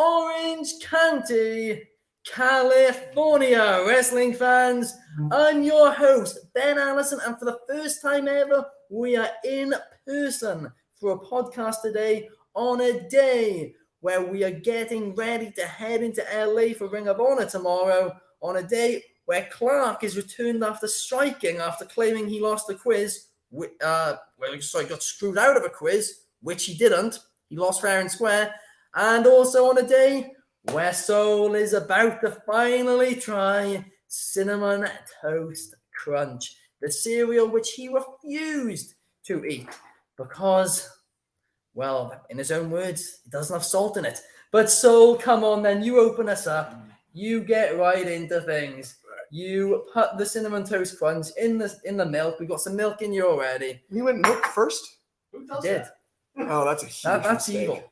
Orange County, California. Wrestling fans, I'm your host, Ben Allison, and for the first time ever, we are in person for a podcast today on a day where we are getting ready to head into LA for Ring of Honor tomorrow, on a day where Clark is returned after striking, after claiming he lost a quiz, got screwed out of a quiz, which he didn't. He lost fair and square. And also on a day where Soul is about to finally try Cinnamon Toast Crunch, the cereal which he refused to eat because, well, in his own words, it doesn't have salt in it. But Soul, come on then, you open us up. You get right into things. You put the Cinnamon Toast Crunch in the milk. We got some milk in you already. You went milk first? Who does that? Oh, that's a huge That's mistake. evil.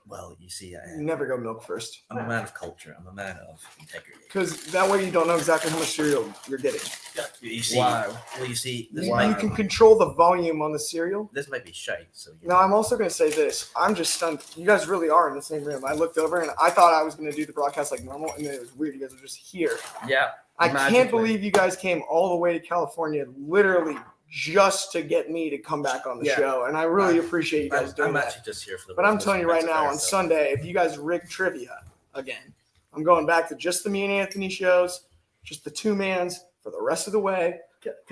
Well, you see, You never go milk first. I'm a man of culture. I'm a man of integrity. Because that way you don't know exactly how much cereal you're getting. Yeah, you see. Wow. Well, you see, this You might, can control the volume on the cereal. this might be shite. So you No, I'm also going to say this. I'm just stunned. You guys really are in the same room. I looked over and I thought I was going to do the broadcast like normal, and then it was weird. You guys are just here. Yeah. I can't believe you guys came all the way to California literally just to get me to come back on the show. And I really appreciate you guys doing I'm that. actually just here for the. But I'm telling you right now, on Sunday, if you guys rig trivia again, I'm going back to just the me and Anthony shows, just the two mans for the rest of the way.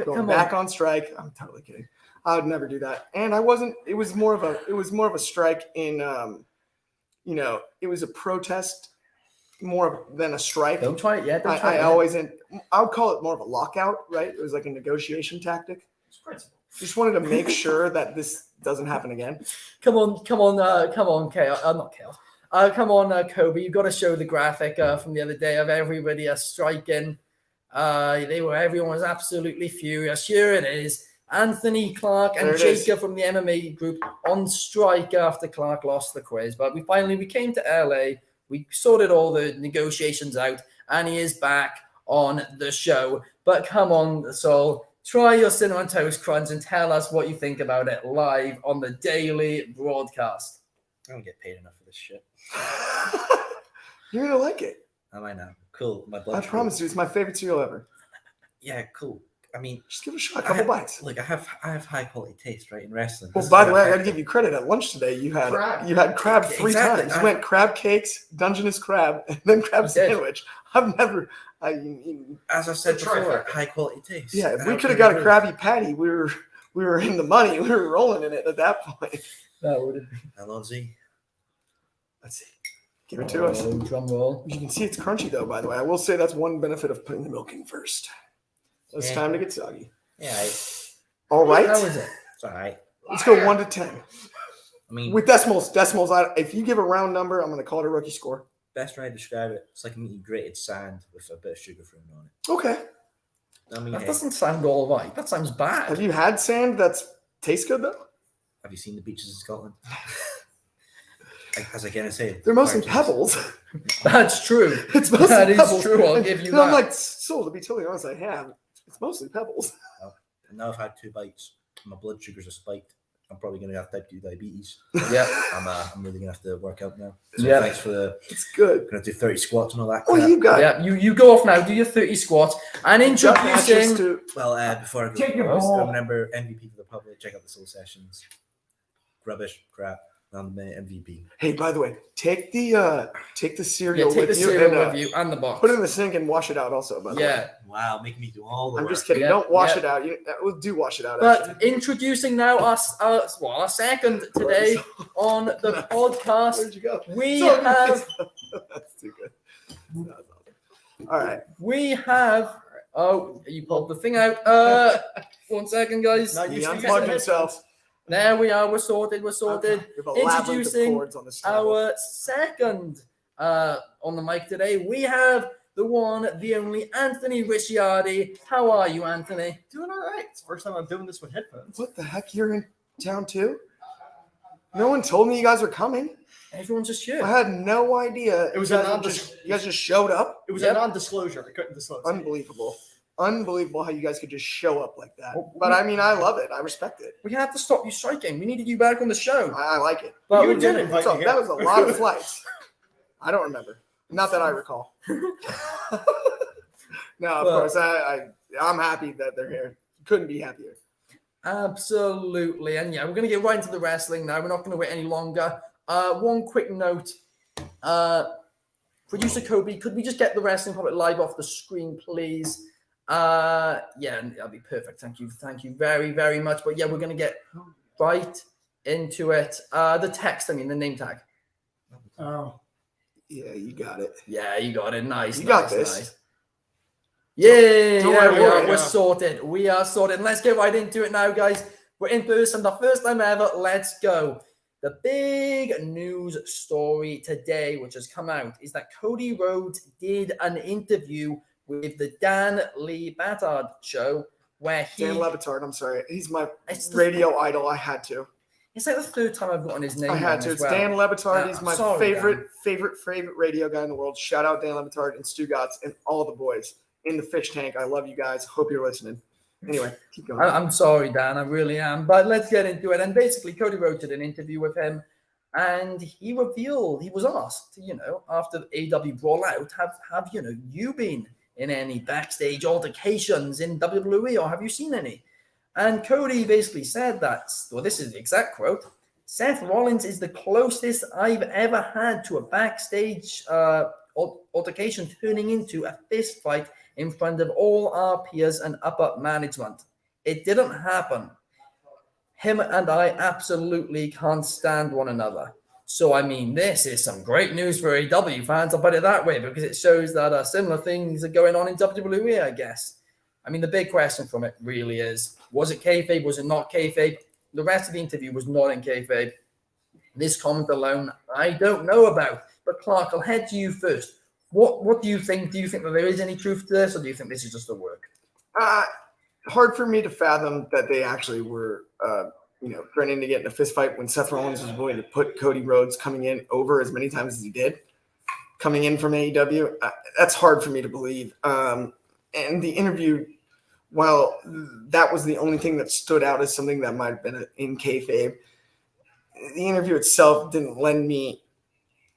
Going back on strike. I'm totally kidding. I would never do that. And I wasn't. It was more of a strike in, it was a protest more than a strike. Don't try it yet. I would call it more of a lockout, right? It was like a negotiation tactic. Just wanted to make sure that this doesn't happen again. Come on, Chaos. Not Chaos. Come on, Kobe. You've got to show the graphic from the other day of everybody striking. Everyone was absolutely furious. Here it is. Anthony, Clark, and Jacob from the MMA group on strike after Clark lost the quiz. But we came to LA. We sorted all the negotiations out, and he is back on the show. But come on, Soul. Try your Cinnamon Toast Crunch and tell us what you think about it live on the daily broadcast. I don't get paid enough for this shit. You're gonna like it. Am I now? Cool. My blood. I promise you, it's my favorite cereal ever. Yeah, cool. I mean, just give it a shot, a couple bites. Look, I have high quality taste, right, in wrestling. Well, by the way, I got to give you credit. At lunch today, you had crab three times. You went crab cakes, Dungeness crab, and then crab sandwich. I've never. As I said before, high quality taste. Yeah, if we could have got a Krabby Patty, we were in the money. We were rolling in it at that point. That would have been. Hello, Z. Let's see. Give it to us. Drum roll. You can see it's crunchy, though, by the way. I will say that's one benefit of putting the milk in first. It's time to get soggy. Yeah. All right. How is it? It's all right. Let's go 1 to 10. I mean, with decimals. If you give a round number, I'm going to call it a rookie score. Best way to describe it, it's like eating grated sand with a bit of sugar thrown on it. Okay. I mean, that doesn't sound all right. That sounds bad. Have you had sand that tastes good, though? Have you seen the beaches in Scotland? As I can say, they're mostly pebbles. That's true. It's mostly pebbles. Is true. I'll give you that. I'm like, to be totally honest, I have. It's mostly pebbles. And now I've had 2 bites. My blood sugars are spiked. I'm probably going to have type 2 diabetes. Yeah. I'm really going to have to work out now. So yeah. Thanks for the. It's good. Going to do 30 squats and all that. Oh, you got. Yeah. You go off now. Do your 30 squats and introducing. Before I go, remember MVP for the public. Check out the Soul Sessions. Rubbish, crap. I'm the MVP. Hey, by the way, take the cereal with you and the box. Put it in the sink and wash it out. Also, by the way. Wow, make me do all the. I'm work. just kidding. Don't wash it out. We'll do wash it out. But actually. Introducing now our second today on the podcast. Where'd you go? We have. That's too good. All right. We have. Oh, you pulled the thing out. 1 second, guys. He unplugged himself. There we are. We're sorted. Introducing our second on the mic today. We have the one, the only Anthony Ricciardi. How are you, Anthony? Doing all right. It's the first time I'm doing this with headphones. What the heck? You're in town too? No one told me you guys were coming. Everyone's just here. I had no idea. It was you guys just showed up. It was a non-disclosure. I couldn't disclose. Unbelievable how you guys could just show up like that. But I mean, I love it. I respect it. We had to stop you striking. We needed you back on the show. I like it. But you did invite me. That was a lot of flights. I don't remember. Not that I recall. No, of course. I'm happy that they're here. Couldn't be happier. Absolutely. And yeah, we're going to get right into the wrestling now. We're not going to wait any longer. One quick note. Producer Kobe, could we just get the Wrestling Puppet live off the screen, please? Yeah, that'll be perfect. Thank you. Thank you very, very much. But yeah, we're going to get right into it. The text, the name tag. Oh. Yeah, you got it. Yeah, you got it. Nice. You got this. Nice. Yeah, Don't worry, we are. yeah. We're sorted. We are sorted. Let's get right into it now, guys. We're in person, the first time ever. Let's go. The big news story today, which has come out, is that Cody Rhodes did an interview with the Dan Lee Batard show where he... Dan Le Batard, I'm sorry. He's my radio idol. I had to. It's like the third time I've gotten his name. I had to. It's Dan Le Batard. He's my favorite radio guy in the world. Shout out Dan Le Batard and Stu Gotts and all the boys in the fish tank. I love you guys. Hope you're listening. Anyway, keep going. I'm sorry, Dan. I really am. But let's get into it. And basically, Cody Rhodes did an interview with him, and he revealed, he was asked, after AW Brawl Out, have you been in any backstage altercations in WWE, or have you seen any? And Cody basically said that, well, this is the exact quote, Seth Rollins is the closest I've ever had to a backstage altercation turning into a fist fight in front of all our peers and upper management. It didn't happen. Him and I absolutely can't stand one another. So, this is some great news for AEW fans, I'll put it that way, because it shows that similar things are going on in WWE, I guess. The big question from it really is, was it kayfabe? Was it not kayfabe? The rest of the interview was not in kayfabe. This comment alone, I don't know about. But Clark, I'll head to you first. What do you think? Do you think that there is any truth to this, or do you think this is just a work? Hard for me to fathom that they actually were, threatening to get in a fist fight when Seth Rollins was willing to put Cody Rhodes coming in over as many times as he did, coming in from AEW. That's hard for me to believe. And the interview, while that was the only thing that stood out as something that might have been in kayfabe, the interview itself didn't lend me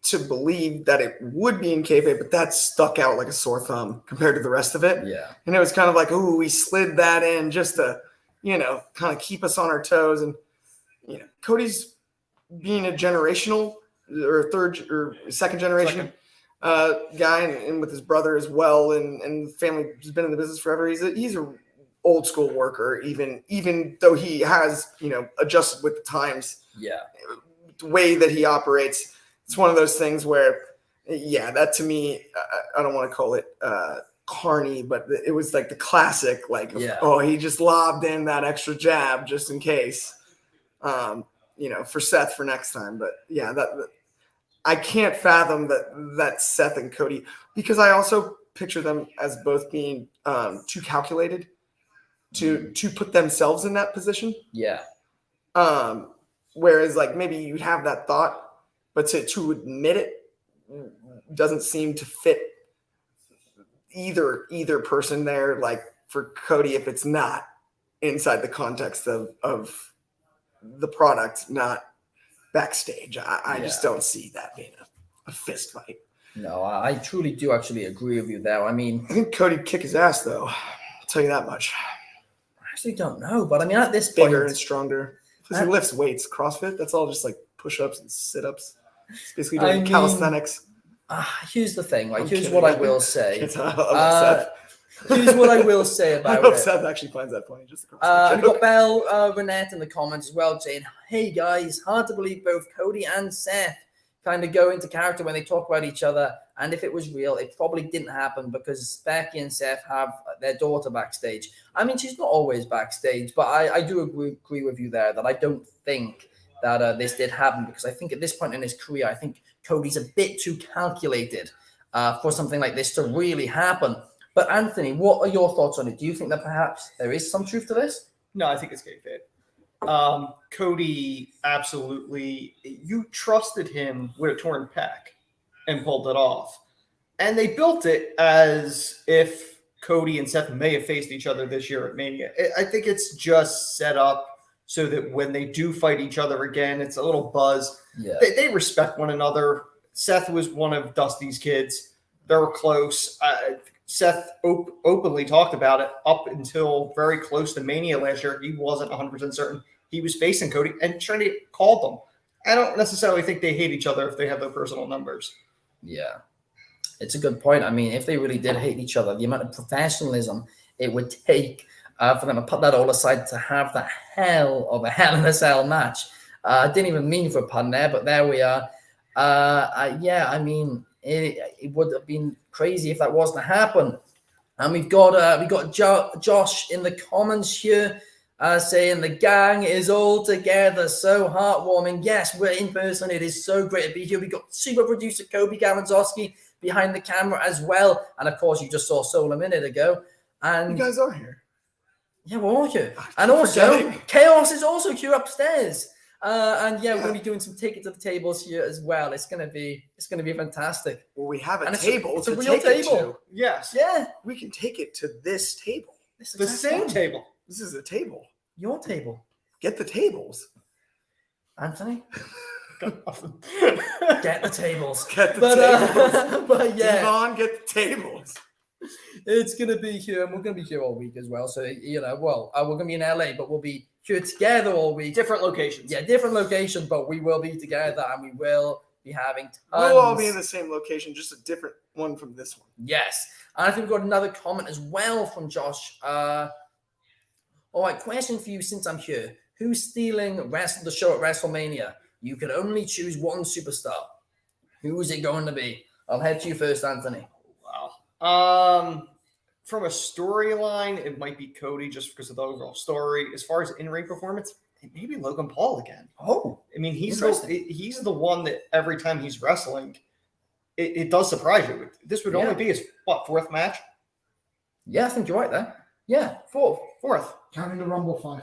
to believe that it would be in kayfabe, but that stuck out like a sore thumb compared to the rest of it. Yeah. And it was kind of like, ooh, we slid that in just to, kind of keep us on our toes. And, Cody's being a generational or third or second generation guy and with his brother as well. And the family has been in the business forever. He's a old school worker, even though he has, adjusted with the times. Yeah. The way that he operates. It's one of those things where, that to me, I don't want to call it carny, but it was like the classic, he just lobbed in that extra jab just in case, for Seth for next time. But that I can't fathom that Seth and Cody, because I also picture them as both being too calculated to put themselves in that position. Yeah. Whereas maybe you'd have that thought, but to admit it doesn't seem to fit either person there. Like for Cody, if it's not inside the context of the product, not backstage, I just don't see that being a fist fight. No, I truly do actually agree with you there. I think Cody would kick his ass, though. I'll tell you that much. I actually don't know, but at this point, bigger and stronger. Because he lifts weights. CrossFit, that's all just like push-ups and sit-ups. It's basically doing calisthenics. Here's the thing. Here's what I will say. Here's what I will say about I hope it. Seth actually finds that funny. Just we've got Belle Renette in the comments as well saying, hey guys, hard to believe both Cody and Seth kind of go into character when they talk about each other. And if it was real, it probably didn't happen because Becky and Seth have their daughter backstage. She's not always backstage, but I do agree with you there that I don't think that this did happen, because I think at this point in his career, I think Cody's a bit too calculated for something like this to really happen. But Anthony, what are your thoughts on it? Do you think that perhaps there is some truth to this? No, I think it's kayfabe. Cody, absolutely. You trusted him with a torn pec and pulled it off. And they built it as if Cody and Seth may have faced each other this year at Mania. I think it's just set up so that when they do fight each other again, it's a little buzz. Yeah. They respect one another. Seth was one of Dusty's kids. They were close. Seth openly talked about it up until very close to Mania last year. He wasn't 100% certain he was facing Cody, and Trinity called them. I don't necessarily think they hate each other if they have their personal numbers. Yeah, it's a good point. I mean, if they really did hate each other, the amount of professionalism it would take for them to put that all aside to have that hell of a Hell in a Cell match. I didn't even mean for a pun there, but there we are. Yeah, I mean, it would have been crazy if that was to happen. And we got Josh in the comments here saying the gang is all together. So heartwarming. Yes, we're in person. It is so great to be here. We got super producer Kobe Galanzowski behind the camera as well. And of course, you just saw Soul a minute ago. And you guys are here. Yeah, we're all here. And also, Chaos is also here upstairs. And yeah, we're going to be doing some ticket to the tables here as well. It's gonna be fantastic. Well, we have a and table. It's a real table. Yes. Yeah. We can take it to this table. The same table. This is a table. Your table. Get the tables. Anthony? Get the tables. Get the tables. But yeah. Devon, get the tables. It's going to be here, and we're going to be here all week as well. So, we're going to be in LA, but we'll be here together all week. Different locations. Yeah, different locations, but we will be together, and we will be having tons. We'll all be in the same location, just a different one from this one. Yes. And I think we've got another comment as well from Josh. All right, question for you since I'm here. Who's stealing the show at WrestleMania? You can only choose one superstar. Who is it going to be? I'll head to you first, Anthony. From a storyline, it might be Cody just because of the overall story. As far as in-ring performance, it may be Logan Paul again. Oh, I mean, he's the one that every time he's wrestling, it does surprise you. This would only be his fourth match. Yeah, I think you're right there. Yeah, fourth. Counting the Rumble 5.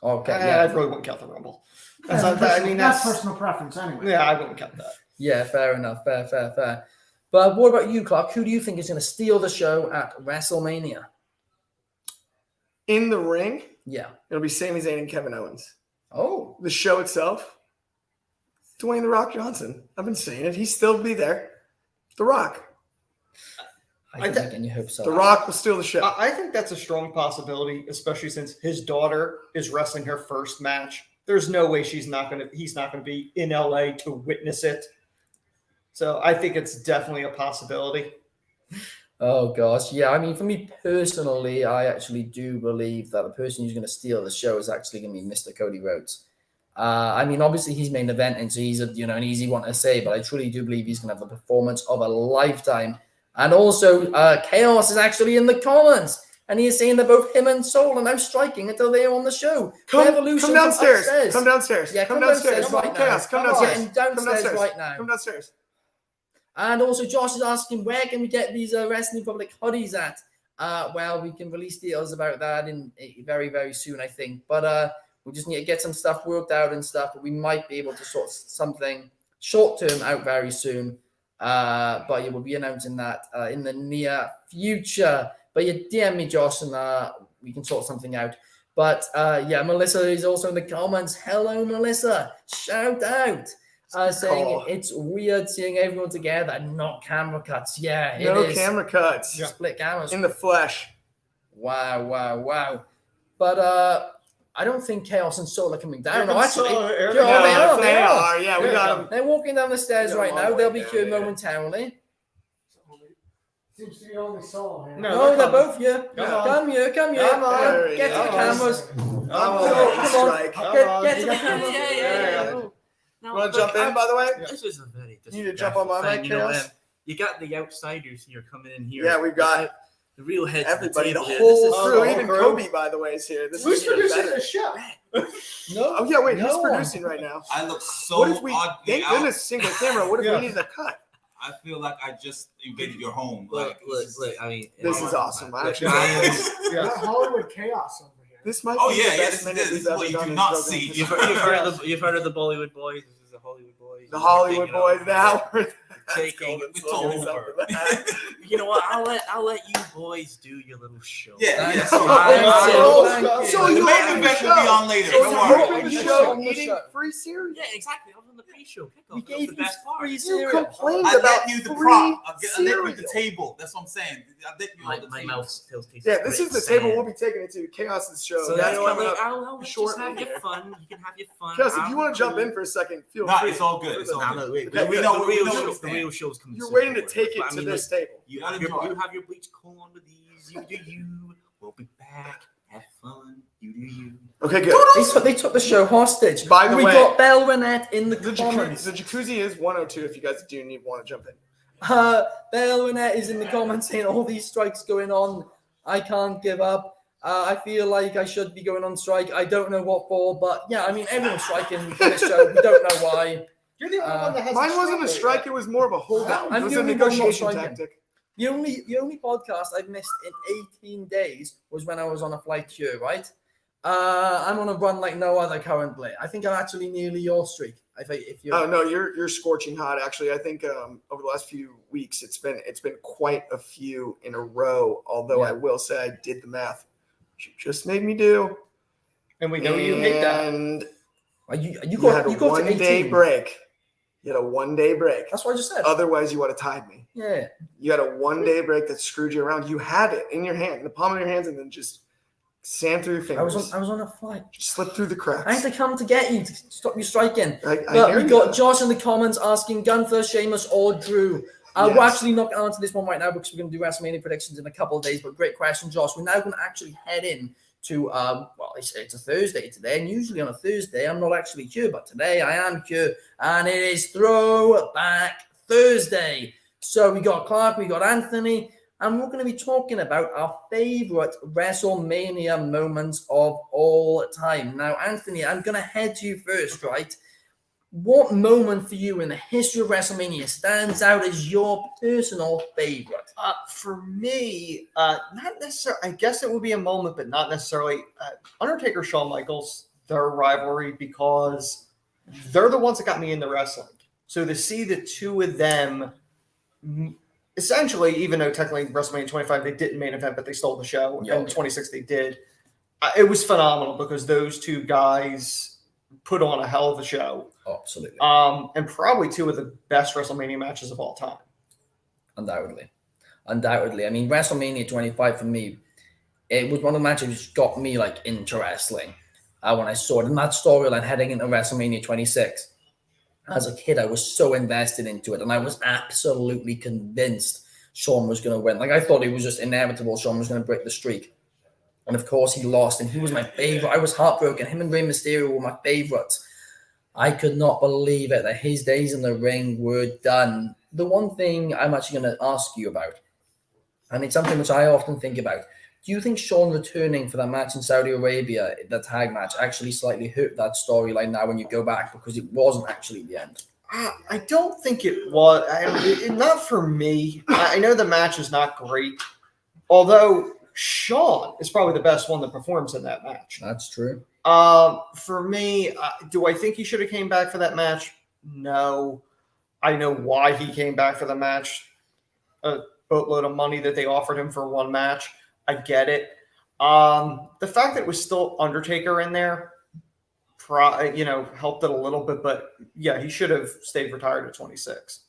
Okay, I really wouldn't count the Rumble. That's personal preference anyway. Yeah, I wouldn't count that. Yeah, fair enough. Fair. But what about you, Clark? Who do you think is going to steal the show at WrestleMania? In the ring? Yeah. It'll be Sami Zayn and Kevin Owens. Oh. The show itself? Dwayne "The Rock" Johnson. I've been saying it. He'll still be there. The Rock. I think any hope so. The Rock will steal the show. I think that's a strong possibility, especially since his daughter is wrestling her first match. There's no way he's not going to be in LA to witness it. So I think it's definitely a possibility. Oh, gosh. Yeah, I mean, for me personally, I actually do believe that the person who's going to steal the show is actually going to be Mr. Cody Rhodes. I mean, obviously, he's main event, and so he's an easy one to say, but I truly do believe he's going to have the performance of a lifetime. And also, Chaos is actually in the comments, and he is saying that both him and Soul are now striking until they are on the show. Come downstairs. Come downstairs. Yeah, come downstairs right now. Chaos, come downstairs. Getting downstairs right now. Come downstairs. And also, Josh is asking, where can we get these Wrestling Public hoodies at? Well, we can release details about that in very, very soon, I think. But we just need to get some stuff worked out and stuff. But we might be able to sort something short-term out very soon. But you will be announcing that in the near future. But you DM me, Josh, and we can sort something out. But yeah, Melissa is also in the comments. Hello, Melissa. Shout out. Saying it's weird seeing everyone together and not camera cuts. Yeah, it is. No camera cuts. Split cameras. In the flesh. Wow. But I don't think Chaos and Soul are coming down. No, actually, they are. Yeah, we got them. They're walking down the stairs right now. They'll be here momentarily. Seems to be only Soul here. No, they're both here. Come here. Come on. Get to the cameras. Come on. Get to the cameras. Yeah. You want to jump in, by the way? This is a very you need to jump on my mic, Chaos? You got the outsiders here coming in here. Yeah, we've got the real heads. Everybody, the whole crew, even Kobe, by the way, is here. Who's producing the show? No. Oh, yeah, wait, who's producing right now? I look so What if we, oddly thank out. goodness, single camera. What if we needed a cut? I feel like I just invaded your home. Look, I mean, This is awesome. Actually, Got Hollywood chaos over here. this might Oh be yeah, the yes, best it minute is. we've This is ever what you done do in not this see. program. you've heard of the Bollywood Boys. This is the Hollywood Boys. The Hollywood Boys. Now we're taking That's over. over. You know what? I'll let you boys do your little show. Yeah, yeah. So The you main open event the will be show. on later. So Don't you worry. open the You show open the eating show. free cereal. Yeah, exactly. I was on the pre-show kickoff. We That was gave the you best part. free You cereal. complained I about let you the free prop. I let you the cereal. table. That's what I'm saying. I let you all the My table. mouth still tastes. Yeah, this is the table we'll be taking it to Chaos's show. So That's you know what? coming Look, up. I'll let you shortly have your here. fun. You can have your fun. Chaos, if you want to jump in for a second, feel Nah, free. it's all good. It's all Nah, good. no, wait, Okay, we good. know We know the where we the stand. real show's coming. You're soon, waiting to don't worry. take it But, I to mean, this table. You look, enjoy. you have your bleach colon with these. You do you. We'll be back. Have fun. You do you. Okay, good. They took the show hostage. By the we way, got Bell Renette in the The comments. jacuzzi is 102 if you guys do want to jump in. Bell Renette is in the comments saying all these strikes going on. I can't give up. I feel like I should be going on strike. I don't know what for, but yeah, I mean everyone's striking for this show. We don't know why. You're the only one that has Mine wasn't a strike, it was more of a holdout. I'm It was the a only one not negotiation striking. tactic. The only podcast I've missed in 18 days was when I was on a flight here, right? I'm on a run like no other currently. I think I'm actually nearly your streak. If you Oh no, you're scorching hot. Actually, I think over the last few weeks it's been quite a few in a row. Although I will say I did the math. You just made me do. And we know you hate that. And you you got had a to 1-day 18. break. You had a 1-day break. That's what I just said. Otherwise, you would have tied me. Yeah. You had a 1-day break that screwed you around. You had it in your hand, in the palm of your hands, and then just sand through your fingers. I was on a flight. Just slip through the cracks. I had to come to get you to stop you striking. I But hear we you. got Josh in the comments asking Gunther, Sheamus, or Drew. We're Yes. actually not going to answer this one right now because we're going to do WrestleMania predictions in a couple of days. But great question, Josh. We're now going to actually head in to well, it's a Thursday today, and usually on a Thursday I'm not actually here, but today I am here, and it is Throwback Thursday. So we got Clark, we got Anthony, and we're going to be talking about our favorite WrestleMania moments of all time. Now, Anthony, I'm going to head to you first, right? What moment for you in the history of WrestleMania stands out as your personal favorite? For me, not necessarily. I guess it would be a moment, but not necessarily. Undertaker, Shawn Michaels, their rivalry, because they're the ones that got me into wrestling. So to see the two of them, essentially, even though technically WrestleMania 25 they didn't main event, but they stole the show, and 26 they did. It was phenomenal because those two guys put on a hell of a show. Absolutely. And probably two of the best WrestleMania matches of all time. Undoubtedly. I mean, WrestleMania 25 for me, it was one of the matches which got me like into wrestling when I saw it. And that storyline heading into WrestleMania 26, as a kid, I was so invested into it. And I was absolutely convinced Shawn was going to win. Like, I thought it was just inevitable Shawn was going to break the streak. And of course, he lost, and he was my favorite. I was heartbroken. Him and Rey Mysterio were my favorites. I could not believe it that his days in the ring were done. The one thing I'm actually going to ask you about, and it's something which I often think about, do you think Shawn returning for that match in Saudi Arabia, the tag match, actually slightly hurt that storyline now when you go back because it wasn't actually the end? I don't think it was. Not for me. I know the match is not great, although Shawn is probably the best one that performs in that match. That's true. For me, do I think he should have came back for that match? No. I know why he came back for the match. A boatload of money that they offered him for one match. I get it. The fact that it was still Undertaker in there, helped it a little bit. But yeah, he should have stayed retired at 26.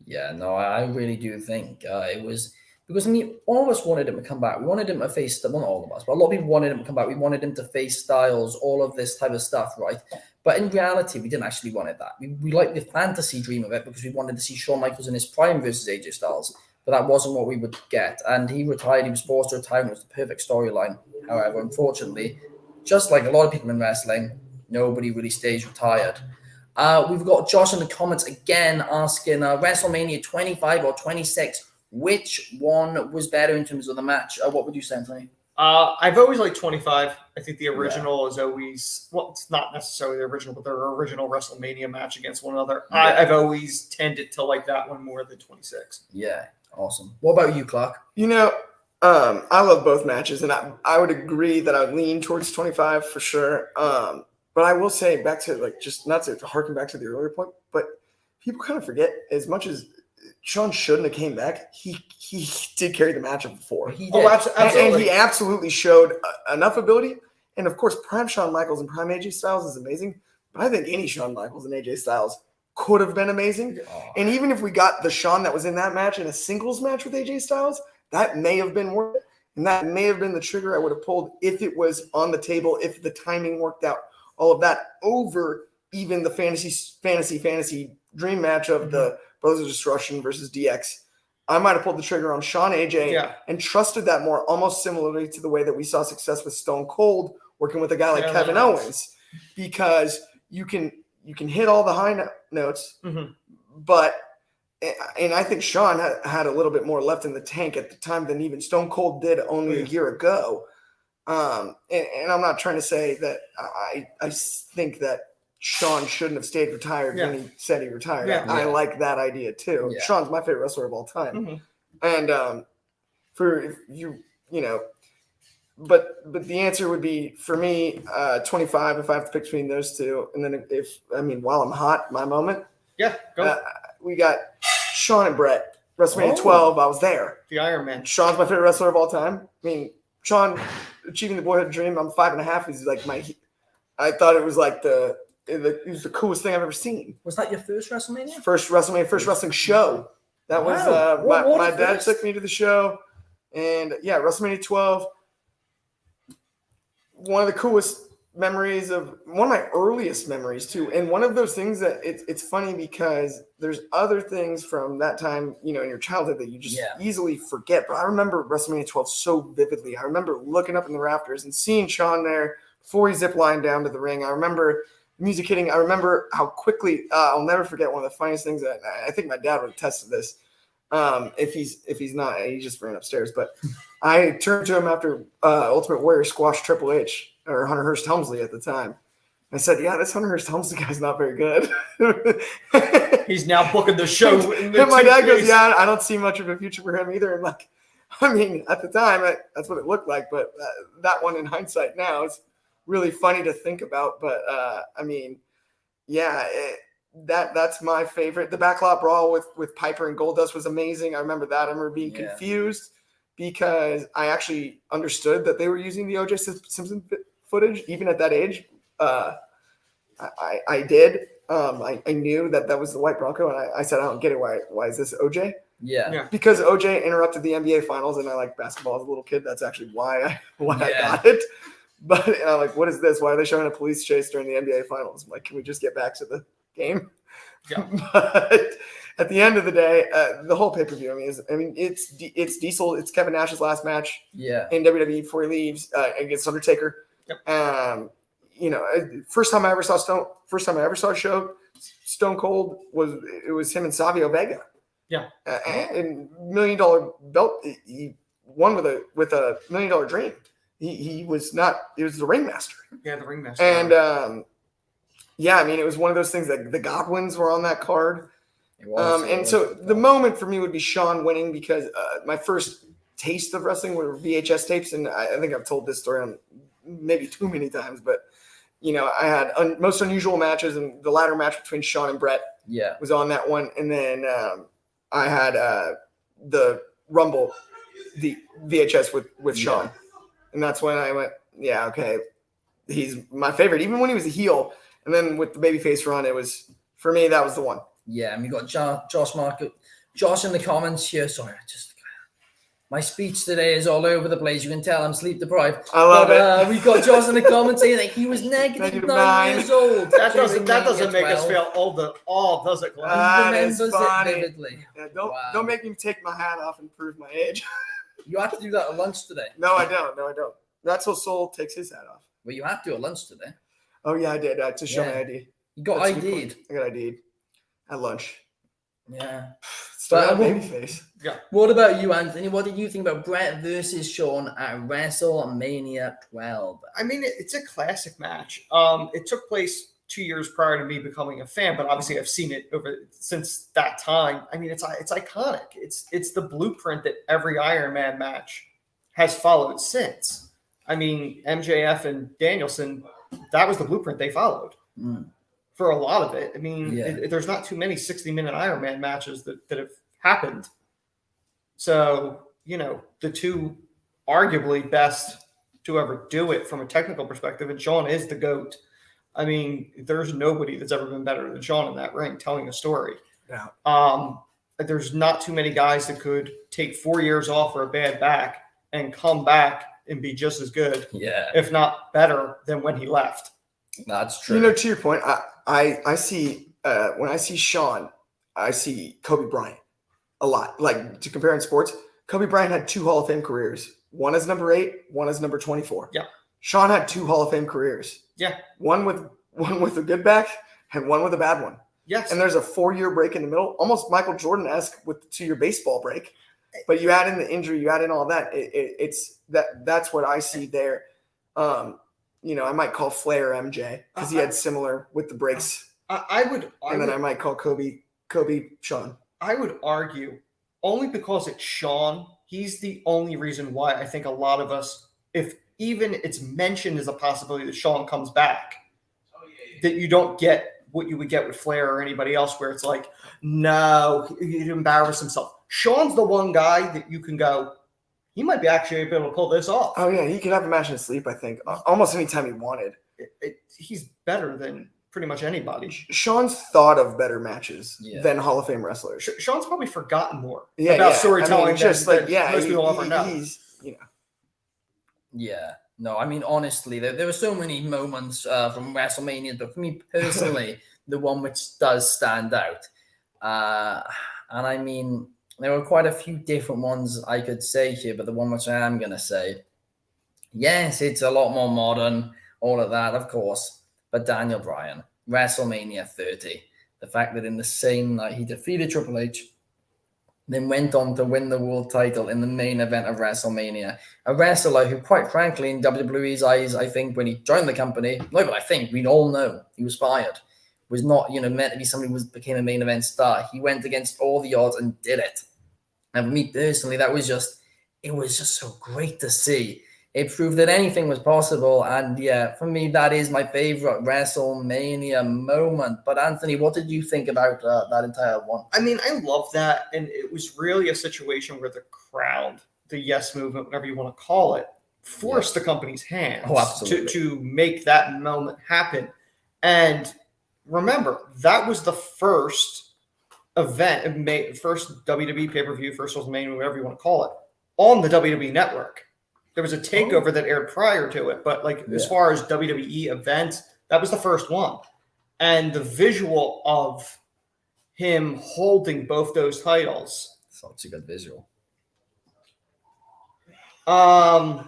Yeah, no, I really do think it was. Because, I mean, all of us wanted him to come back. We wanted him to face, well, not all of us, but a lot of people wanted him to come back. We wanted him to face Styles, all of this type of stuff, right? But in reality, we didn't actually want that. We liked the fantasy dream of it because we wanted to see Shawn Michaels in his prime versus AJ Styles. But that wasn't what we would get. And he retired. He was forced to retire. It was the perfect storyline. However, unfortunately, just like a lot of people in wrestling, nobody really stays retired. We've got Josh in the comments again asking WrestleMania 25 or 26. Which one was better in terms of the match? What would you say, Anthony? I've always liked 25. I think the original is always, well, it's not necessarily the original, but their original WrestleMania match against one another. Yeah. I've always tended to like that one more than 26. Yeah, awesome. What about you, Clark? I love both matches, and I would agree that I would lean towards 25 for sure. But I will say back to just not to harken back to the earlier point, but people kind of forget, as much as Sean shouldn't have came back, he did carry the match of the 4. He did. Oh, absolutely. And he absolutely showed enough ability. And of course, prime Shawn Michaels and prime AJ Styles is amazing. But I think any Shawn Michaels and AJ Styles could have been amazing. Oh. And even if we got the Shawn that was in that match in a singles match with AJ Styles, that may have been worth it. And that may have been the trigger I would have pulled if it was on the table, if the timing worked out, all of that, over even the fantasy dream match of the Brothers of Destruction versus DX. I might have pulled the trigger on Shawn AJ and trusted that more, almost similarly to the way that we saw success with Stone Cold working with a guy like Kevin Owens, because you can hit all the high notes, but and I think Shawn had a little bit more left in the tank at the time than even Stone Cold did only a year ago. And I'm not trying to say that I think that Shawn shouldn't have stayed retired when he said he retired. I like that idea too. Yeah. Shawn's my favorite wrestler of all time. And for you know, but the answer would be for me 25 if I have to pick between those two. And then while I'm hot, my moment. Yeah, go. We got Shawn and Brett. WrestleMania 12. I was there. The Iron Man. Sean's my favorite wrestler of all time. I mean, Shawn achieving the boyhood dream. I'm 5.5. He's like I thought it was like it was the coolest thing I've ever seen. Was that your first WrestleMania? First WrestleMania, first wrestling show. That was my dad took me to the show, and WrestleMania 12. One of the coolest memories one of my earliest memories too, and one of those things that it's funny because there's other things from that time, in your childhood that you just easily forget. But I remember WrestleMania 12 so vividly. I remember looking up in the rafters and seeing Shawn there before he ziplined down to the ring. I remember music hitting. I remember how quickly. I'll never forget one of the funniest things that I think my dad would attest to this. If he's not, he just ran upstairs. But I turned to him after Ultimate Warrior squashed Triple H or Hunter Hearst Helmsley at the time. I said, "Yeah, this Hunter Hearst Helmsley guy's not very good." He's now booking the show. And my dad goes, "Yeah, I don't see much of a future for him either." And at the time, that's what it looked like. But that one, in hindsight, now is really funny to think about. But that's my favorite. The backlot brawl with Piper and Goldust was amazing. I remember that. I remember being confused because I actually understood that they were using the O.J. Simpson footage even at that age. I did. I knew that was the White Bronco, and I said, I don't get it. Why is this OJ? Yeah. Because OJ interrupted the NBA Finals, and I like basketball as a little kid. That's actually why I got it. But I'm like, what is this? Why are they showing a police chase during the NBA Finals? I'm like, can we just get back to the game? Yeah. But at the end of the day, the whole pay-per-view, it's Diesel. It's Kevin Nash's last match in WWE before he leaves against Undertaker. Yep. First time I ever saw a show, Stone Cold was him and Savio Vega. Yeah. And $1 million belt. He won with a $1 million dream. He was the ringmaster. Yeah, the ringmaster. And it was one of those things that the Godwins were on that card. So the moment for me would be Shawn winning because my first taste of wrestling were VHS tapes, and I think I've told this story on maybe too many times, but I had most unusual matches, and the ladder match between Shawn and Brett was on that one, and then I had the Rumble, the VHS with Shawn, and that's when I went, okay, he's my favorite, even when he was a heel, and then with the babyface run, it was for me that was the one. Yeah, and we got Josh in the comments here. Sorry, my speech today is all over the place. You can tell I'm sleep deprived. I love it. We got Josh in the comments saying that he was negative 9 years old. That doesn't make us feel old at all, does it, Glenn? He remembers it vividly. Yeah, don't make me take my hat off and prove my age. You have to do that at lunch today. No, I don't. That's how Soul takes his hat off. Well, you have to at lunch today. Oh yeah, I did to show my ID. You got ID'd. I got ID'd at lunch. Yeah. But babyface. Yeah. What about you, Anthony? What did you think about Brett versus Shawn at WrestleMania 12? It's a classic match. It took place 2 years prior to me becoming a fan, but obviously I've seen it since that time. It's iconic. It's the blueprint that every Iron Man match has followed since. MJF and Danielson, that was the blueprint they followed for a lot of it. I mean, Yeah. there's not too many 60-minute Iron Man matches that have happened. So, the two arguably best to ever do it from a technical perspective, and Shawn is the GOAT. I mean, there's nobody that's ever been better than Shawn in that ring telling a story. Yeah. There's not too many guys that could take 4 years off for a bad back and come back and be just as good, if not better, than when he left. That's true. To your point, I see when I see Shawn, I see Kobe Bryant a lot. Like, to compare in sports, Kobe Bryant had 2 Hall of Fame careers. One as number 8, one as number 24. Yeah. Shawn had 2 Hall of Fame careers. Yeah. One with a good back and one with a bad one. Yes. And there's a 4-year break in the middle, almost Michael Jordan-esque with the 2-year baseball break. But you add in the injury, you add in all that. That's what I see there. I might call Flair MJ because he had similar with the breaks. I might call Kobe Shawn. I would argue only because it's Shawn, he's the only reason why I think a lot of us, if even it's mentioned as a possibility that Shawn comes back, that you don't get what you would get with Flair or anybody else, where it's like, no, he'd embarrass himself. Shawn's the one guy that you can go, he might be actually able to pull this off. Oh, yeah, he could have a match in his sleep, I think, almost anytime he wanted. He's better than pretty much anybody. Shawn's thought of better matches than Hall of Fame wrestlers. Shawn's probably forgotten more about storytelling. I mean, just than most people ever know. He's. Yeah. No, I mean, honestly, there were so many moments from WrestleMania, but for me personally, the one which does stand out. And I mean, there were quite a few different ones I could say here, but the one which I am going to say, yes, it's a lot more modern, all of that, of course. But Daniel Bryan, WrestleMania 30, the fact that in the same night he defeated Triple H, then went on to win the world title in the main event of WrestleMania. A wrestler who, quite frankly, in WWE's eyes, I think when he joined the company, no, but I think we all know he was fired, was not, meant to be somebody who became a main event star. He went against all the odds and did it. And for me personally, it was just so great to see. It proved that anything was possible. And yeah, for me, that is my favorite WrestleMania moment. But Anthony, what did you think about that entire one? I mean, I love that. And it was really a situation where the crowd, the yes movement, whatever you want to call it, forced the company's hands to make that moment happen. And remember, that was the first event, first WWE pay-per-view, first WrestleMania, whatever you want to call it, on the WWE network. There was a takeover that aired prior to it, but as far as WWE events, that was the first one. And the visual of him holding both those titles. Such a good visual. Kobe,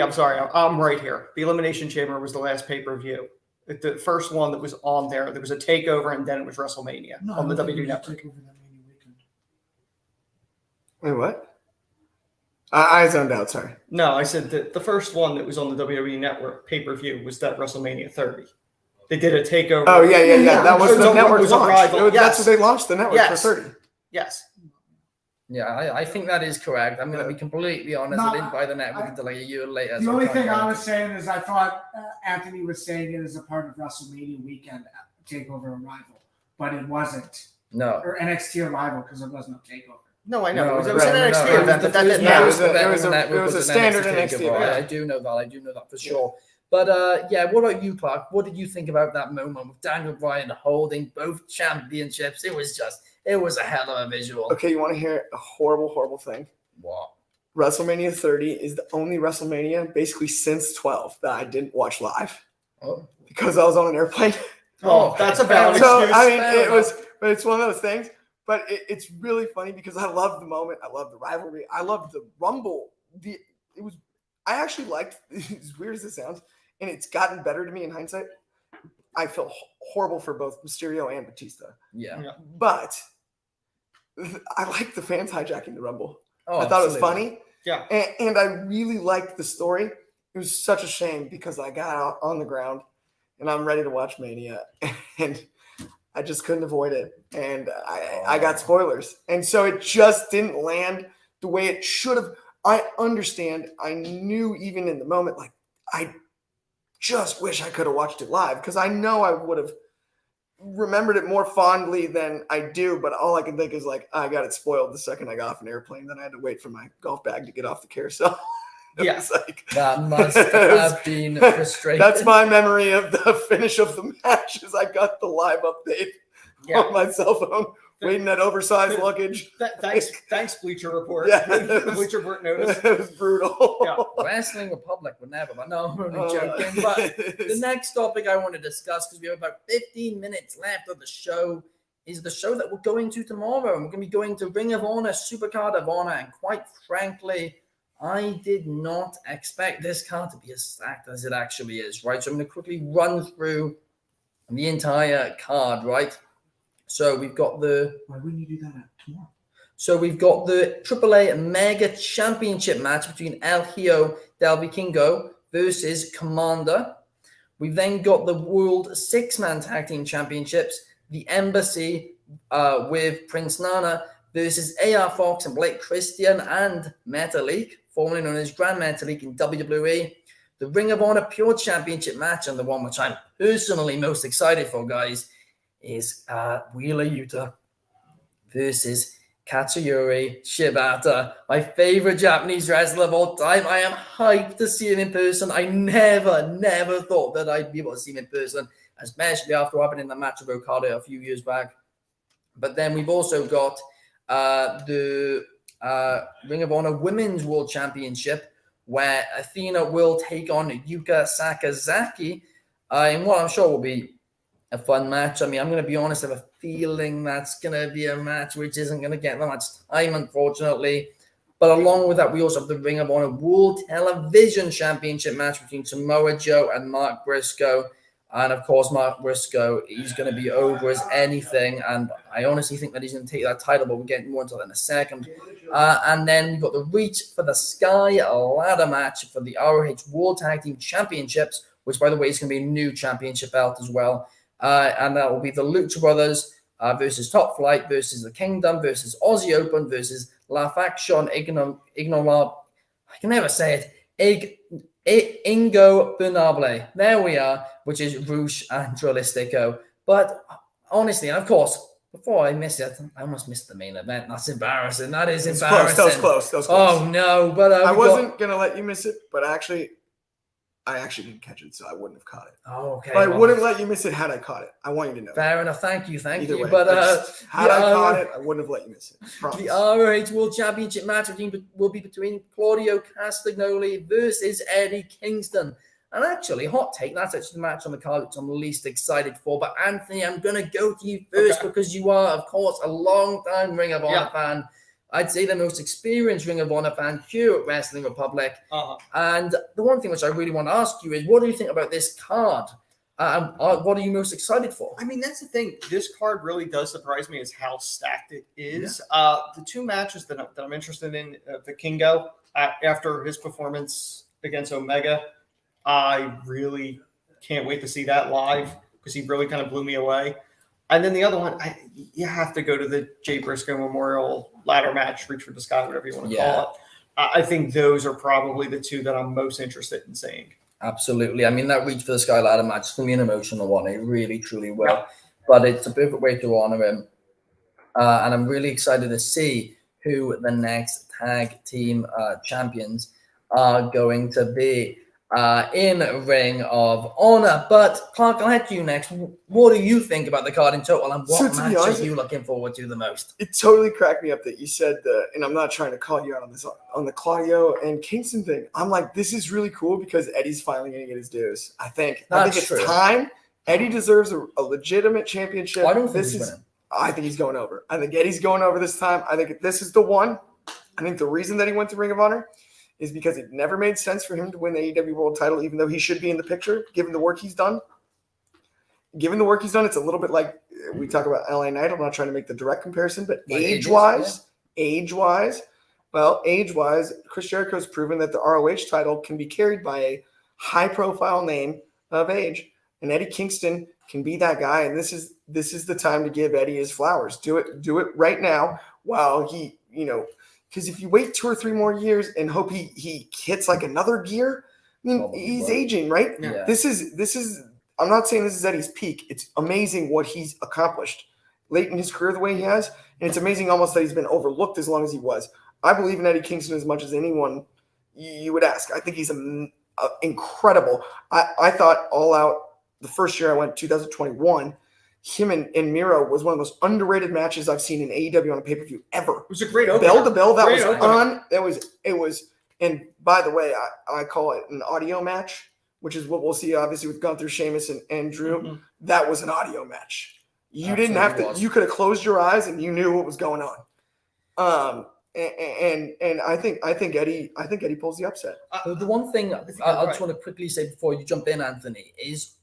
I'm sorry, I'm right here. The Elimination Chamber was the last pay-per-view. The first one that was on there. There was a takeover, and then it was WrestleMania on the WWE network. Wait, what? I zoned out, sorry. No, I said that the first one that was on the WWE Network pay-per-view was that WrestleMania 30. They did a takeover. Oh, yeah. That was the network launch. That's what they launched the network for 30. Yes. Yeah, I think that is correct. I'm going to be completely honest. I didn't buy the network until like a year later. The only thing I was saying is I thought Anthony was saying it as a part of WrestleMania weekend takeover arrival, but it wasn't. No. Or NXT arrival because there was no takeover. No, I know. It was an NXT event, but that didn't matter. It was a standard NXT event. I do know that for sure. But what about you, Clark? What did you think about that moment with Daniel Bryan holding both championships? It was a hell of a visual. Okay, you want to hear a horrible, horrible thing? What? WrestleMania 30 is the only WrestleMania basically since 12 that I didn't watch live. Oh. Because I was on an airplane. Oh, that's a valid excuse. excuse. I mean, but it's one of those things. But it's really funny because I love the moment. I love the rivalry. I love the Rumble. I actually liked, as weird as this sounds, and it's gotten better to me in hindsight. I feel horrible for both Mysterio and Batista. Yeah. But I like the fans hijacking the Rumble. Oh, I thought it was funny. Yeah. And I really liked the story. It was such a shame because I got out on the ground and I'm ready to watch Mania. And I just couldn't avoid it. And I got spoilers. And so it just didn't land the way it should have. I understand. I knew even in the moment, I just wish I could have watched it live because I know I would have remembered it more fondly than I do, but all I can think is like, I got it spoiled the second I got off an airplane. Then I had to wait for my golf bag to get off the carousel. Yeah. It's like, That must have been frustrating. That's my memory of the finish of the match. Is I got the live update on my cell phone, waiting at oversized luggage. Thanks, Bleacher Report. Yeah, Bleacher Report notice. It was brutal. Yeah. Wrestling Republic would never, but no, I'm only joking. But the next topic I want to discuss, because we have about 15 minutes left of the show, is the show that we're going to tomorrow. And we're going to be going to Ring of Honor, Supercard of Honor, and quite frankly, I did not expect this card to be as stacked as it actually is, right? So I'm going to quickly run through the entire card, right? So we've got Why wouldn't you do that tomorrow? So we've got the AAA Mega Championship match between El Hijo del Vikingo versus Commander. We've then got the World Six-Man Tag Team Championships, the Embassy with Prince Nana versus AR Fox and Blake Christian and Metalik, formerly known as Grand Metalik in WWE. The Ring of Honor Pure Championship match, and the one which I'm personally most excited for, guys, is Wheeler Yuta versus Katsuyori Shibata, my favorite Japanese wrestler of all time. I am hyped to see him in person. I never thought that I'd be able to see him in person, especially after what happened in the match with Okada a few years back. But then we've also got the Ring of Honor Women's World Championship, where Athena will take on Yuka Sakazaki in what I'm sure will be a fun match. I mean, I'm going to be honest, I have a feeling that's going to be a match which isn't going to get that much time, unfortunately. But along with that, we also have the Ring of Honor World Television Championship match between Samoa Joe and Mark Briscoe. And of course, Mark Briscoe, he's going to be over as anything. And I honestly think that he's going to take that title, but we'll get more into that in a second. And then we've got the Reach for the Sky ladder match for the ROH World Tag Team Championships, which, by the way, is going to be a new championship belt as well. And that will be the Lucha Brothers versus Top Flight versus the Kingdom versus Aussie Open versus La Faction Ignola. I can never say it. Ingo Bernable. There we are, which is Roosh and Drolistico. But honestly, and of course, before I miss it, I almost missed the main event. That's embarrassing. That is embarrassing. That was close. Oh, no. But I wasn't going to let you miss it, but I actually didn't catch it, so I wouldn't have caught it. Oh, okay. But I wouldn't let you miss it had I caught it. I want you to know. Fair enough. Thank you. Either way, But had I caught it, I wouldn't have let you miss it. Promise. The ROH World Championship match will be between Claudio Castagnoli versus Eddie Kingston. And actually, hot take, that's actually the match on the card which I'm least excited for. But Anthony, I'm going to go to you first because you are, of course, a long-time Ring of Honor fan. I'd say the most experienced Ring of Honor fan here at Wrestling Republic. And the one thing which I really want to ask you is, what do you think about this card? What are you most excited for? I mean, that's the thing. This card really does surprise me is how stacked it is. The two matches that I'm interested in, the Kingo, after his performance against Omega, I really can't wait to see that live because he really kind of blew me away. And then the other one, you have to go to the Jay Briscoe Memorial ladder match, Reach for the Sky, whatever you want to call it. I think those are probably the two that I'm most interested in seeing. Absolutely. I mean, that Reach for the Sky ladder match is going to be an emotional one. It really, truly will. Yeah. But it's a perfect way to honor him. And I'm really excited to see who the next tag team champions are going to be in Ring of Honor. But Clark, I'll head to you next. What do you think about the card in total, and what match are you looking forward to the most? It totally cracked me up that you said and I'm not trying to call you out on this, on the Claudio and Kingston thing. I'm like, this is really cool because Eddie's finally going to get his dues. I think it's true. Time. Eddie deserves a legitimate championship. I don't think he's winning. I think he's going over. I think Eddie's going over this time. I think this is the one. I think the reason that he went to Ring of Honor is because it never made sense for him to win the AEW World title, even though he should be in the picture, given the work he's done. It's a little bit like we talk about LA Knight. I'm not trying to make the direct comparison, but age-wise, Chris Jericho's proven that the ROH title can be carried by a high-profile name of age, and Eddie Kingston can be that guy. And this is the time to give Eddie his flowers. Do it right now while he, because if you wait 2 or 3 more years and hope he hits like another gear, I mean, he's aging, right? Yeah. This is I'm not saying this is Eddie's peak. It's amazing what he's accomplished late in his career the way he has, and it's amazing almost that he's been overlooked as long as he was. I believe in Eddie Kingston as much as anyone you would ask. I think he's incredible. I thought All Out the first year I went, 2021, him and Miro was one of the most underrated matches I've seen in AEW on a pay-per-view ever. It was a great opener. Bell to bell, that Great was opener. on. It was. And by the way, I call it an audio match, which is what we'll see. Obviously, we've gone through Sheamus and Drew. Mhm. That was an audio match. You Absolutely didn't have to. was. You could have closed your eyes and you knew what was going on. And I think Eddie pulls the upset. The one thing I think just you're right. want to quickly say before you jump in, Anthony, is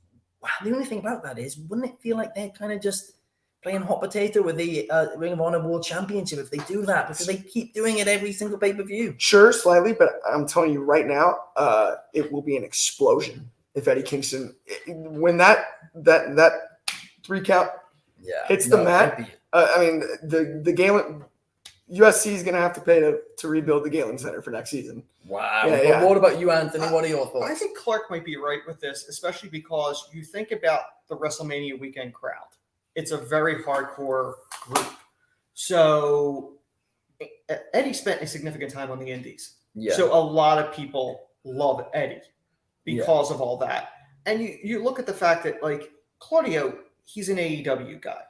the only thing about that is, wouldn't it feel like they're kind of just playing hot potato with the Ring of Honor World Championship if they do that, because they keep doing it every single pay-per-view? Sure, slightly, but I'm telling you right now, it will be an explosion if Eddie Kingston, when that 3 count Yeah, hits the mat. it'd be- I mean, the Galen USC is going to have to pay to rebuild the Galen Center for next season. Wow. Yeah, But yeah. what about you, Anthony? What are your I thoughts? think Clark might be right with this, especially because you think about the WrestleMania weekend crowd. It's a very hardcore group. So Eddie spent a significant time on the Indies. Yeah. So a lot of people love Eddie because of all that. And you look at the fact that, like, Claudio, he's an AEW guy.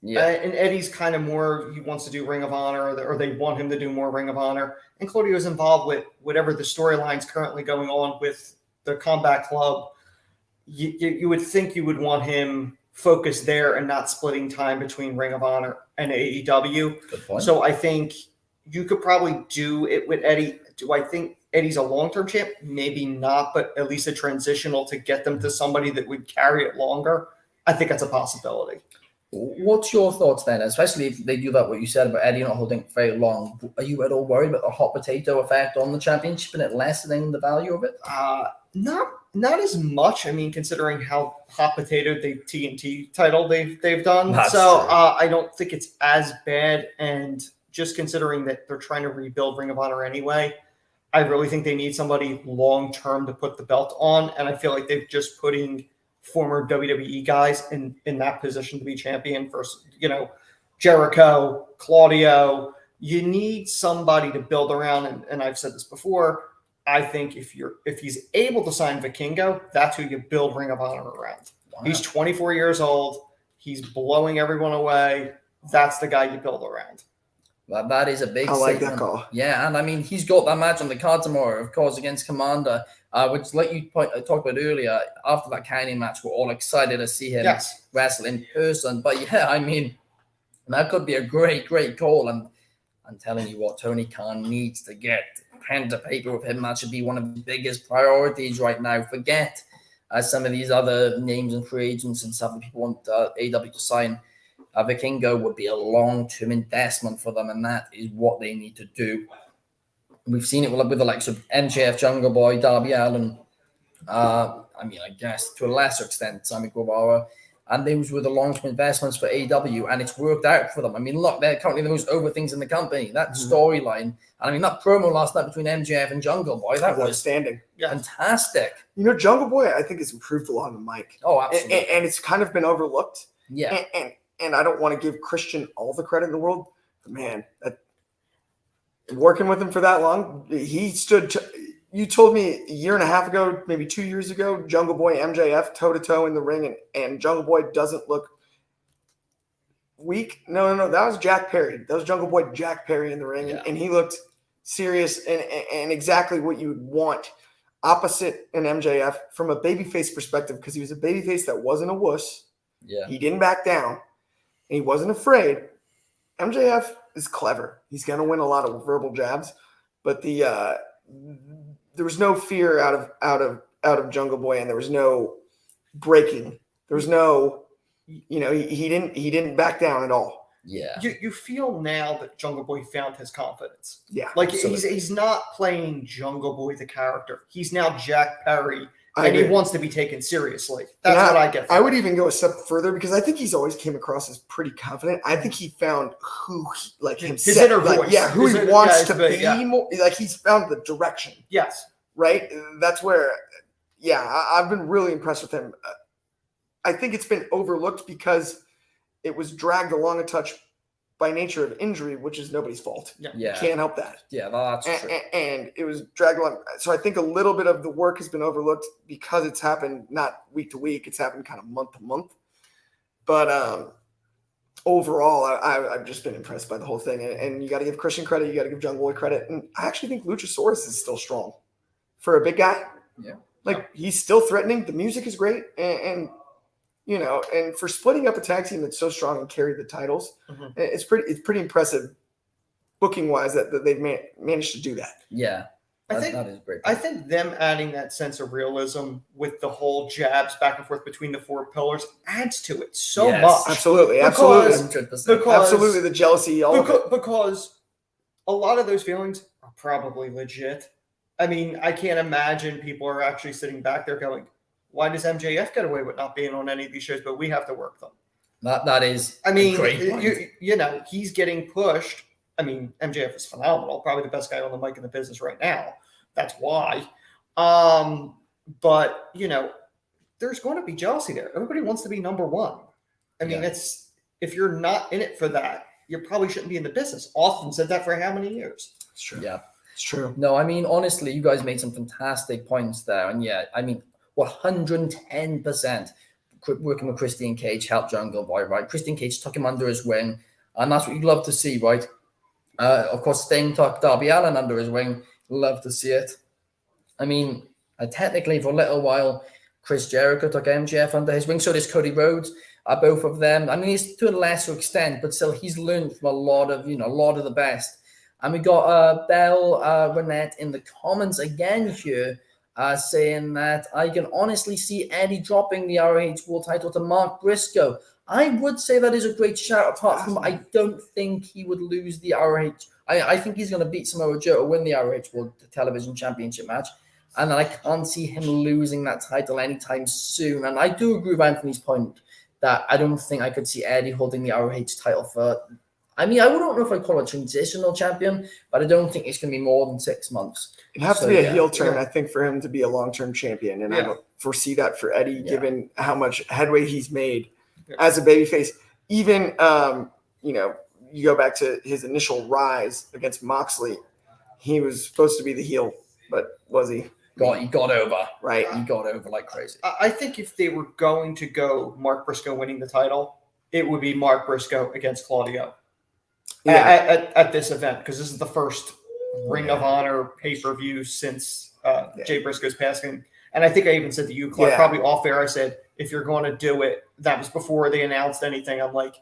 yeah. And Eddie's kind of more, he wants to do Ring of Honor, or they want him to do more Ring of Honor. And Claudio's involved with whatever the storyline's currently going on with the Combat Club. You would think you would want him focused there and not splitting time between Ring of Honor and AEW. Good point. So I think you could probably do it with Eddie. Do I think Eddie's a long-term champ? Maybe not, but at least a transitional to get them to somebody that would carry it longer. I think that's a possibility. What's your thoughts then, especially if they do that, what you said about Eddie not holding it very long? Are you at all worried about the hot potato effect on the championship and it lessening the value of it? Not as much. I mean, considering how hot potato the TNT title they've done. That's so true. I don't think it's as bad. And just considering that they're trying to rebuild Ring of Honor anyway, I really think they need somebody long term to put the belt on. And I feel like they're just putting former WWE guys in that position to be champion versus, Jericho, Claudio. You need somebody to build around. And I've said this before. I think if he's able to sign Vikingo, that's who you build Ring of Honor around. Wow. He's 24 years old. He's blowing everyone away. That's the guy you build around. That is a big I like that statement. call. Yeah, and I mean, he's got that match on the card tomorrow, of course, against Commander, which, like you talked about earlier, after that Canyon match, we're all excited to see him Yes. wrestle in person. But yeah, I mean, that could be a great, great call. And I'm telling you what, Tony Khan needs to get pen to paper with him. That should be one of the biggest priorities right now. Forget some of these other names and free agents and stuff that people want AEW to sign. Vikingo would be a long-term investment for them, and that is what they need to do. We've seen it with the likes of MJF, Jungle Boy, Darby Allin. I guess to a lesser extent, Sammy Guevara. And those were the long-term investments for AEW, and it's worked out for them. I mean, look, they're currently the most over things in the company. That storyline, and I mean, that promo last night between MJF and Jungle Boy, that was Outstanding. fantastic. Jungle Boy, I think, has improved a lot on the mic. Oh, And, absolutely. and it's kind of been overlooked. Yeah. And I don't want to give Christian all the credit in the world, but man, working with him for that long, he stood. You told me a year and a half ago, maybe 2 years ago, Jungle Boy MJF toe to toe in the ring, and Jungle Boy doesn't look weak. No, that was Jack Perry. That was Jungle Boy Jack Perry in the ring, Yeah. and he looked serious and exactly what you would want. Opposite an MJF from a babyface perspective, because he was a babyface that wasn't a wuss. Yeah. He didn't back down. And he wasn't afraid. MJF is clever. He's going to win a lot of verbal jabs, but there was no fear out of Jungle Boy, and there was no breaking. There was no, he didn't back down at all. Yeah. You feel now that Jungle Boy found his confidence. Yeah, Like Absolutely. he's not playing Jungle Boy the character. He's now Jack Perry, I and he agree. wants to be taken seriously. That's And what I get. I would even go a step further, because I think he's always came across as pretty confident. I think he found who himself, inner like, voice. yeah, who His he inner- wants yeah, to his- be yeah. more. Like, he's found the direction, Yes. right? That's where, I've been really impressed with him. I think it's been overlooked because it was dragged along a touch by nature of injury, which is nobody's fault. Yeah. You can't help that. Yeah, that's true. And it was dragged along. So I think a little bit of the work has been overlooked because it's happened not week to week. It's happened kind of month to month. But overall, I've just been impressed by the whole thing. And you got to give Christian credit. You got to give Jungle Boy credit. And I actually think Luchasaurus is still strong for a big guy. Yeah. Like, he's still threatening. The music is great. And you know, and for splitting up a tag team that's so strong and carry the titles, it's pretty impressive booking wise that they've managed to do that. Yeah. I think that is great. I think them adding that sense of realism with the whole jabs back and forth between the four pillars adds to it so Yes. much. Absolutely. Because- 100%. Absolutely. The jealousy, all of it. Because a lot of those feelings are probably legit. I mean, I can't imagine people are actually sitting back there going, why does MJF get away with not being on any of these shows, but we have to work them? That is I mean, a great point. you know, he's getting pushed. I mean, MJF is phenomenal, probably the best guy on the mic in the business right now. That's why. But, you know, there's going to be jealousy there. Everybody wants to be number one. I mean, it's if you're not in it for that, you probably shouldn't be in the business. Austin said that for how many years? It's true. Yeah. It's true. No, I mean, honestly, you guys made some fantastic points there. And yeah, I mean, 110% working with Christian Cage helped Jungle Boy, right? Christian Cage took him under his wing, and that's what you love to see, right? Of course, Sting took Darby Allin under his wing. Love to see it. I mean, technically, for a little while, Chris Jericho took MJF under his wing. So does Cody Rhodes. Both of them. I mean, he's to a lesser extent, but still, he's learned from a lot of the best. And we got Belle Renette in the comments again here, saying that I can honestly see Eddie dropping the ROH World title to Mark Briscoe. I would say that is a great shout. Apart from, I don't think he would lose the ROH. I think he's going to beat Samoa Joe to win the ROH World Television Championship match. And then I can't see him losing that title anytime soon. And I do agree with Anthony's point that I don't think I could see Eddie holding the ROH title for... I mean, I don't know if I'd call it a transitional champion, but I don't think it's going to be more than 6 months. It'd have to be a heel turn, I think, for him to be a long-term champion. And I don't foresee that for Eddie, given how much headway he's made as a babyface. Even, you know, you go back to his initial rise against Moxley, he was supposed to be the heel, but was he? He got over. Right. He got over like crazy. I think if they were going to go Mark Briscoe winning the title, it would be Mark Briscoe against Claudio. At this event, because this is the first Ring of Honor pay-per-view since Jay Briscoe's passing. And I think I even said to you, Clark, probably off air, I said, if you're going to do it, that was before they announced anything. I'm like,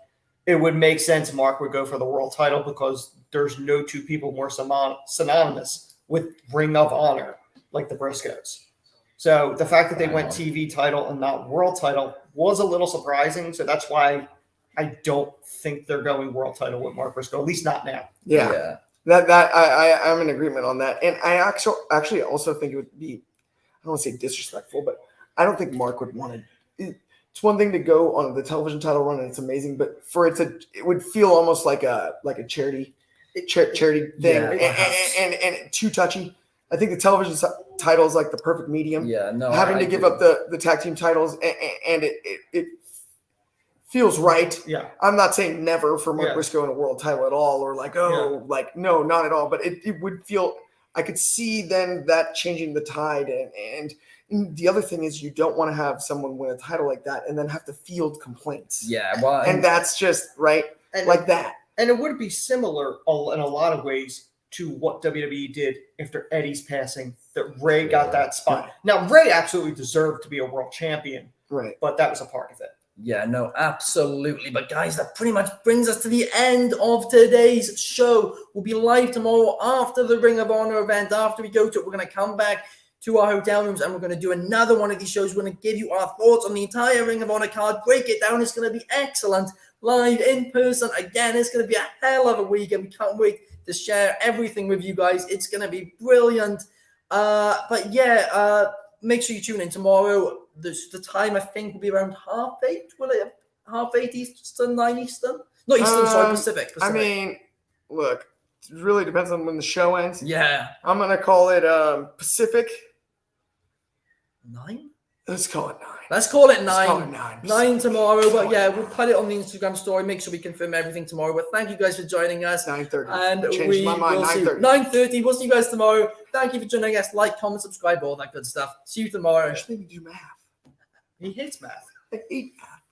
it would make sense Mark would go for the world title because there's no two people more synonymous with Ring of Honor like the Briscoes. So the fact that they went TV title and not world title was a little surprising. So that's why I don't think they're going world title with Mark Briscoe, at least not now. Yeah. That I'm in agreement on that. And I actually also think it would be, I don't want to say disrespectful, but I don't think Mark would want to. It's one thing to go on the television title run and it's amazing, but for it would feel almost like a charity thing and too touchy. I think the television title is like the perfect medium. Yeah, no. Having to give up the tag team titles and it feels right. Yeah. I'm not saying never for Mark Briscoe in a world title at all, or like, no, not at all. But it would feel, I could see then that changing the tide. And the other thing is you don't want to have someone win a title like that and then have to field complaints. Yeah. Well, and that's just right. Like that. And it would be similar in a lot of ways to what WWE did after Eddie's passing, that Ray got that spot. Now, Ray absolutely deserved to be a world champion. Right. But that was a part of it. Yeah, no, absolutely. But guys, that pretty much brings us to the end of today's show. We'll be live tomorrow after the Ring of Honor event. After we go to it, we're going to come back to our hotel rooms and we're going to do another one of these shows. We're going to give you our thoughts on the entire Ring of Honor card, break it down. It's going to be excellent. Live in person. Again, it's going to be a hell of a week and we can't wait to share everything with you guys. It's going to be brilliant. But yeah, make sure you tune in tomorrow. The time I think will be around 8:30. Will it 8:30 Eastern, 9 Eastern? Not Eastern, sorry, Pacific. I mean, look, it really depends on when the show ends. Yeah. I'm gonna call it Pacific 9. Let's call it 9. Let's call it Let's call it 9. 9. 9 tomorrow, but Call yeah, it we'll put it on the Instagram story. Make sure we confirm everything tomorrow. But thank you guys for joining us. 9:30. And Changed we my mind. will see 9:30. 9:30. We'll see you guys tomorrow. Thank you for joining us. Like, comment, subscribe, all that good stuff. See you tomorrow. Just maybe do math. He hates math. I hate math.